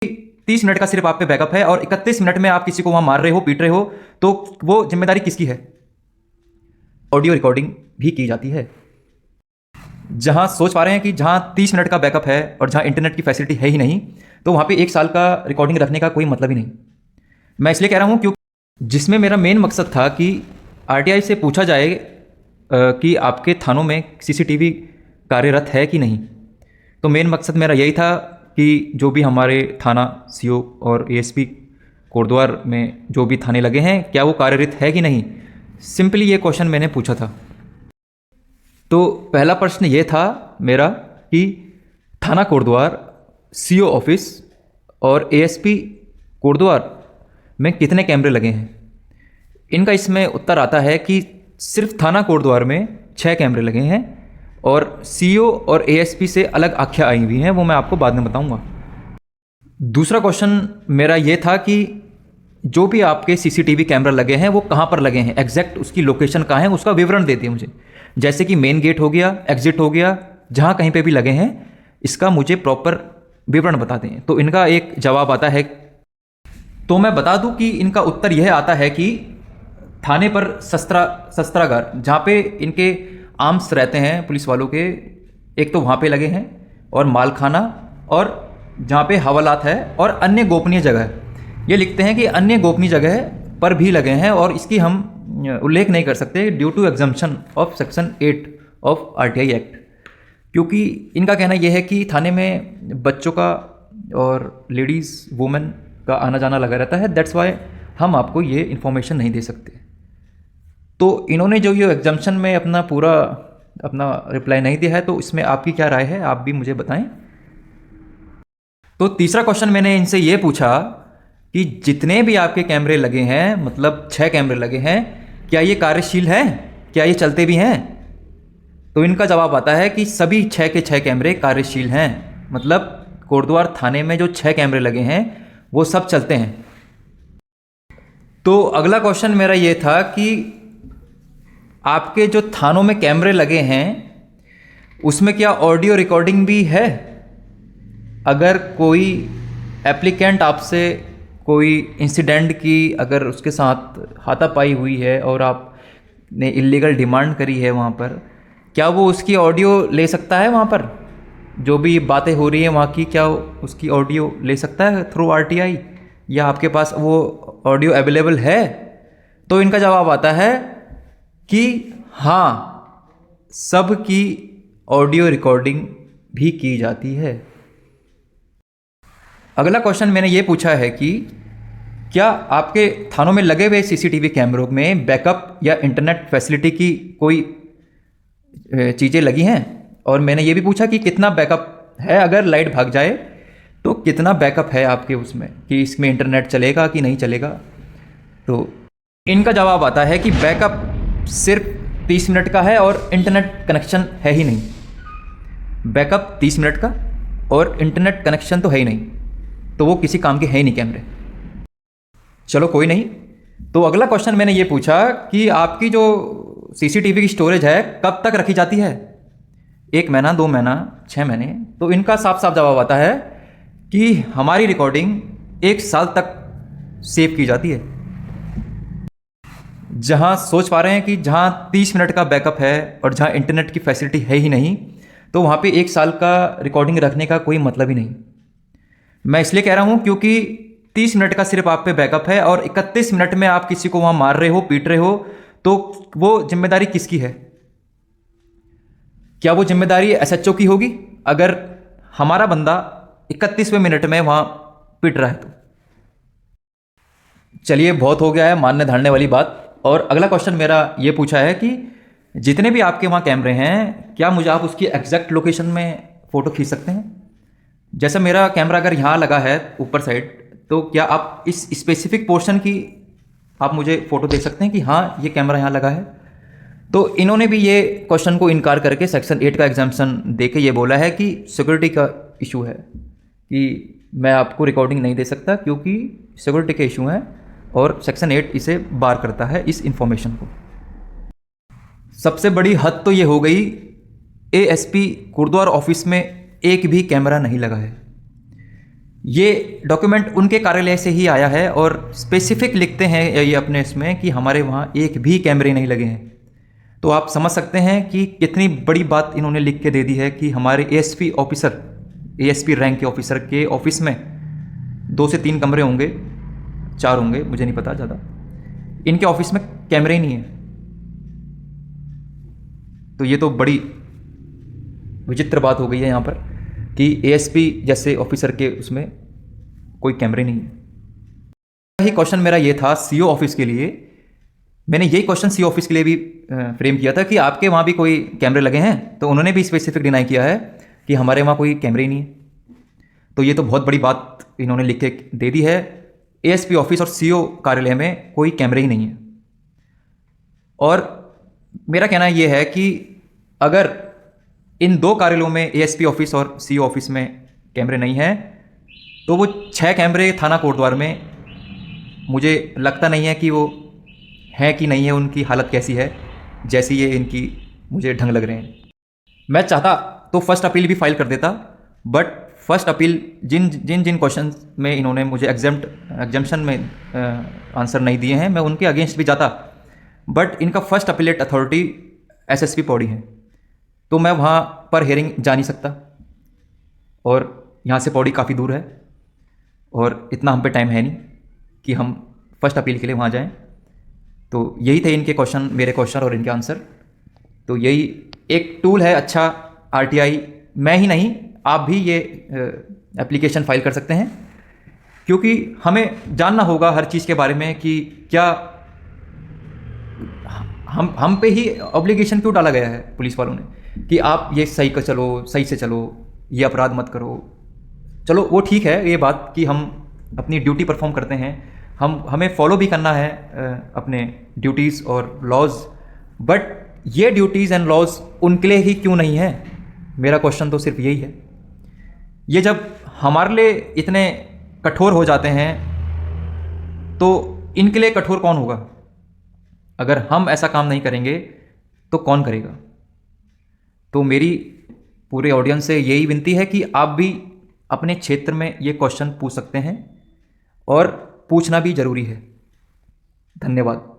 30 minute का सिर्फ आप पे बैकअप है और 31 मिनट में आप किसी को वहां मार रहे हो, पीट रहे हो, तो वो जिम्मेदारी किसकी है? ऑडियो रिकॉर्डिंग भी की जाती है। जहां सोच पा रहे हैं कि जहां 30 मिनट का बैकअप है और जहां इंटरनेट की फैसिलिटी है ही नहीं, तो वहां पे 1 साल का रिकॉर्डिंग रखने का कोई मतलब ही नहीं। मैं इसलिए कह रहा हूं क्योंकि जिसमें मेरा मेन मकसद था कि आरटीआई से पूछा जाए कि आपके थानों में सीसीटीवी कार्यरत है कि नहीं। तो मेन मकसद मेरा यही था कि जो भी हमारे थाना सीओ और एएसपी कोटद्वार में जो भी थाने लगे हैं, क्या वो कार्यरत है कि नहीं। सिंपली ये क्वेश्चन मैंने पूछा था। तो पहला प्रश्न ये था मेरा कि थाना कोटद्वार, सीओ ऑफिस और एएसपी कोटद्वार में कितने कैमरे लगे हैं। इनका इसमें उत्तर आता है कि सिर्फ थाना कोटद्वार में 6 कैमरे लगे हैं और सीओ और एएसपी से अलग आख्या आई हुई हैं, वो मैं आपको बाद में बताऊंगा। दूसरा क्वेश्चन मेरा ये था कि जो भी आपके सीसीटीवी कैमरा लगे हैं वो कहाँ पर लगे हैं, एग्जैक्ट उसकी लोकेशन कहाँ है, उसका विवरण दे दिए मुझे। जैसे कि मेन गेट हो गया, एग्जिट हो गया, जहाँ कहीं पे भी लगे हैं इसका मुझे प्रॉपर विवरण बता दें। तो इनका एक जवाब आता है, तो मैं बता दूं कि इनका उत्तर यह आता है कि थाने पर शस्त्रागार, जहाँ पे इनके आर्म्स रहते हैं पुलिस वालों के, एक तो वहाँ पे लगे हैं, और मालखाना, और जहाँ पे हवालात है, और अन्य गोपनीय जगह। ये लिखते हैं कि अन्य गोपनीय जगह पर भी लगे हैं, और इसकी हम उल्लेख नहीं कर सकते due to exemption of section 8 of RTI act, क्योंकि इनका कहना यह है कि थाने में बच्चों का और लेडीज़ वुमेन का आना जाना लगा रहता है, दैट्स वाई हम आपको ये इन्फॉर्मेशन नहीं दे सकते। तो इन्होंने जो ये एग्जम्पशन में अपना रिप्लाई नहीं दिया है, तो इसमें आपकी क्या राय है, आप भी मुझे बताएं। तो तीसरा क्वेश्चन मैंने इनसे ये पूछा कि जितने भी आपके कैमरे लगे हैं, मतलब 6 कैमरे लगे हैं, क्या ये कार्यशील हैं, क्या ये चलते भी हैं। तो इनका जवाब आता है कि सभी 6 के 6 कैमरे कार्यशील हैं, मतलब कोटद्वार थाने में जो 6 कैमरे लगे हैं वो सब चलते हैं। तो अगला क्वेश्चन मेरा ये था कि आपके जो थानों में कैमरे लगे हैं उसमें क्या ऑडियो रिकॉर्डिंग भी है। अगर कोई एप्लीकेंट आपसे कोई इंसिडेंट की अगर उसके साथ हाथापाई हुई है और आपने इलीगल डिमांड करी है वहाँ पर, क्या वो उसकी ऑडियो ले सकता है? वहाँ पर जो भी बातें हो रही हैं वहाँ की, क्या उसकी ऑडियो ले सकता है थ्रू आरटीआई, या आपके पास वो ऑडियो अवेलेबल है? तो इनका जवाब आता है कि हाँ, सब की ऑडियो रिकॉर्डिंग भी की जाती है। अगला क्वेश्चन मैंने ये पूछा है कि क्या आपके थानों में लगे हुए सीसीटीवी कैमरों में बैकअप या इंटरनेट फैसिलिटी की कोई चीज़ें लगी हैं। और मैंने ये भी पूछा कि कितना बैकअप है, अगर लाइट भाग जाए तो कितना बैकअप है आपके उसमें, कि इसमें इंटरनेट चलेगा कि नहीं चलेगा। तो इनका जवाब आता है कि बैकअप सिर्फ 30 मिनट का है और इंटरनेट कनेक्शन है ही नहीं। बैकअप 30 मिनट का और इंटरनेट कनेक्शन तो है ही नहीं, तो वो किसी काम के है ही नहीं कैमरे। चलो कोई नहीं। तो अगला क्वेश्चन मैंने ये पूछा कि आपकी जो सीसीटीवी की स्टोरेज है कब तक रखी जाती है, 1 महीना, 2 महीना, 6 महीने। तो इनका साफ साफ जवाब आता है कि हमारी रिकॉर्डिंग 1 साल तक सेव की जाती है। जहां सोच पा रहे हैं कि जहां 30 मिनट का बैकअप है और जहां इंटरनेट की फैसिलिटी है ही नहीं, तो वहां पे 1 साल का रिकॉर्डिंग रखने का कोई मतलब ही नहीं। मैं इसलिए कह रहा हूं क्योंकि 30 मिनट का सिर्फ आप पे बैकअप है और 31 मिनट में आप किसी को वहां मार रहे हो, पीट रहे हो, तो वो जिम्मेदारी किसकी है? क्या वो जिम्मेदारी एसएचओ की होगी अगर हमारा बंदा 31वें मिनट में वहां पिट रहा है? तो चलिए, बहुत हो गया है मानने धारने वाली बात। और अगला क्वेश्चन मेरा ये पूछा है कि जितने भी आपके वहाँ कैमरे हैं, क्या मुझे आप उसकी एग्जैक्ट लोकेशन में फ़ोटो खींच सकते हैं? जैसे मेरा कैमरा अगर यहाँ लगा है ऊपर साइड, तो क्या आप इस स्पेसिफिक पोर्शन की आप मुझे फ़ोटो दे सकते हैं कि हाँ ये कैमरा यहाँ लगा है? तो इन्होंने भी ये क्वेश्चन को इनकार करके सेक्शन 8 का एग्जाम्पशन दे के ये बोला है कि सिक्योरिटी का इशू है, कि मैं आपको रिकॉर्डिंग नहीं दे सकता क्योंकि सिक्योरिटी के इशू हैं, और सेक्शन 8 इसे बार करता है इस इंफॉर्मेशन को। सबसे बड़ी हद तो ये हो गई, एएसपी कोटद्वार ऑफिस में एक भी कैमरा नहीं लगा है। ये डॉक्यूमेंट उनके कार्यालय से ही आया है और स्पेसिफिक लिखते हैं ये अपने इसमें कि हमारे वहाँ एक भी कैमरे नहीं लगे हैं। तो आप समझ सकते हैं कि कितनी बड़ी बात इन्होंने लिख के दे दी है कि हमारे एएसपी ऑफिसर, एएसपी रैंक के ऑफिसर के ऑफिस में 2 से 3 कमरे होंगे, 4 होंगे, मुझे नहीं पता ज़्यादा, इनके ऑफिस में कैमरे ही नहीं है। तो ये तो बड़ी विचित्र बात हो गई है यहाँ पर कि एएसपी जैसे ऑफिसर के उसमें कोई कैमरे नहीं है। यही क्वेश्चन मेरा ये था सीओ ऑफिस के लिए, मैंने यही क्वेश्चन सीओ ऑफिस के लिए भी फ्रेम किया था कि आपके वहाँ भी कोई कैमरे लगे हैं, तो उन्होंने भी स्पेसिफिक डिनाई किया है कि हमारे वहाँ कोई कैमरे ही नहीं है। तो ये तो बहुत बड़ी बात इन्होंने लिख के दे दी है, एएसपी ऑफिस और सीओ कार्यालय में कोई कैमरे ही नहीं है। और मेरा कहना ये है कि अगर इन 2 कार्यालयों में एएसपी ऑफिस और सीओ ऑफिस में कैमरे नहीं हैं, तो वो 6 कैमरे थाना कोटद्वार में मुझे लगता नहीं है कि वो हैं कि नहीं है, उनकी हालत कैसी है, जैसी ये इनकी मुझे ढंग लग रहे हैं। मैं चाहता तो फर्स्ट अपील भी फाइल कर देता, बट फर्स्ट अपील जिन जिन क्वेश्चन में इन्होंने मुझे एग्जाम्पशन में आंसर नहीं दिए हैं, मैं उनके अगेंस्ट भी जाता, बट इनका first appellate authority SSP Pauri है, तो मैं वहाँ पर हियरिंग जा नहीं सकता और यहाँ से पौड़ी काफ़ी दूर है और इतना हम पे टाइम है नहीं कि हम फर्स्ट अपील के लिए वहाँ जाएं। तो यही थे इनके क्वेश्चन, मेरे क्वेश्चन और इनके आंसर। तो यही एक टूल है अच्छा आरटीआई, मैं ही नहीं आप भी ये एप्लीकेशन फाइल कर सकते हैं, क्योंकि हमें जानना होगा हर चीज़ के बारे में कि क्या हम पे ही ऑब्लिगेशन क्यों डाला गया है पुलिस वालों ने कि आप ये सही कर चलो, सही से चलो, ये अपराध मत करो। चलो वो ठीक है ये बात कि हम अपनी ड्यूटी परफॉर्म करते हैं, हमें फॉलो भी करना है अपने ड्यूटीज़ और लॉज, बट ये ड्यूटीज़ एंड लॉज उनके लिए ही क्यों नहीं है? मेरा क्वेश्चन तो सिर्फ यही है। ये जब हमारे लिए इतने कठोर हो जाते हैं तो इनके लिए कठोर कौन होगा? अगर हम ऐसा काम नहीं करेंगे तो कौन करेगा? तो मेरी पूरे ऑडियंस से यही विनती है कि आप भी अपने क्षेत्र में ये क्वेश्चन पूछ सकते हैं और पूछना भी ज़रूरी है। धन्यवाद।